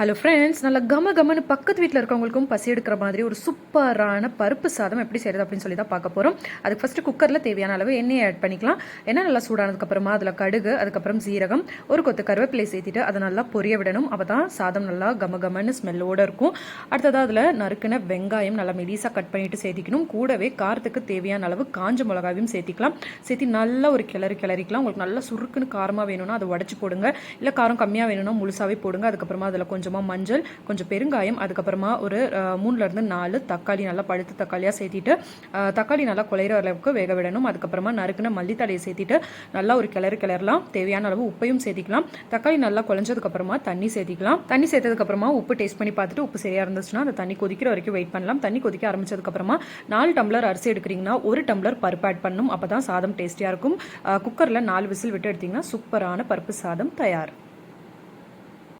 Hello friends, நல்லா கமன்னு பக்கத்து வீட்டில் இருக்கவங்களுக்கும் பசி எடுக்கிற மாதிரி ஒரு சூப்பரான பருப்பு சாதம் எப்படி செய்கிறது அப்படின்னு சொல்லி தான் பார்க்க போகிறோம். அதுக்கு ஃபஸ்ட்டு குக்கரில் தேவையான அளவு எண்ணெயை ஆட் பண்ணிக்கலாம். எண்ணெய் நல்லா சூடானதுக்கப்புறமா அதில் கடுகு, அதுக்கப்புறம் சீரகம், ஒரு கொத்து கருவேப்பிலை சேர்த்துட்டு அதை நல்லா பொரிய விடணும். அப்போ தான் சாதம் நல்லா கமன்னு ஸ்மெல்லோடு இருக்கும். அடுத்ததாக அதில் நறுக்கின வெங்காயம் நல்லா மெலிசாக கட் பண்ணிவிட்டு சேர்த்திக்கணும். கூடவே காரத்துக்கு தேவையான அளவு காஞ்ச மிளகாவையும் சேர்த்திக்கலாம். சேர்த்து நல்லா ஒரு கிளறிக்கலாம். உங்களுக்கு நல்லா சுருக்குன்னு காரமாக வேணும்னா அதை உடச்சி போடுங்க. இல்லை காரம் கம்மியாக வேணும்னா முழுசாகவே போடுங்க. அதுக்கப்புறமா அதில் கொஞ்சமாக மஞ்சள், கொஞ்சம் பெருங்காயம், அதுக்கப்புறமா ஒரு 3லேருந்து 4 தக்காளி நல்லா பழுத்த தக்காளியாக சேர்த்திட்டு தக்காளி நல்லா குழையிற அளவுக்கு வேக விடணும். அதுக்கப்புறமா நறுக்குன மல்லித்தலையை சேர்த்திட்டு நல்லா ஒரு கிளறலாம். தேவையான அளவு உப்பையும் சேர்த்திக்கலாம். தக்காளி நல்லா குழஞ்சதுக்கப்புறமா தண்ணி சேர்த்திக்கலாம். தண்ணி சேர்த்ததுக்கப்புறமா உப்பு டேஸ்ட் பண்ணி பார்த்துட்டு உப்பு சரியாக இருந்துச்சுன்னா அந்த தண்ணி கொதிக்கிற வரைக்கும் வெயிட் பண்ணலாம். தண்ணி கொதிக்க ஆரம்பிச்சதுக்கப்புறமா 4 டம்ளர் அரிசி எடுக்கிறீங்கன்னா 1 டம்ளர் பருப்பு ஆட் பண்ணணும். அப்போ தான் சாதம் டேஸ்டியாக இருக்கும். குக்கரில் 4 விசில் விட்டு எடுத்திங்கன்னா சூப்பரான பருப்பு சாதம் தயார்.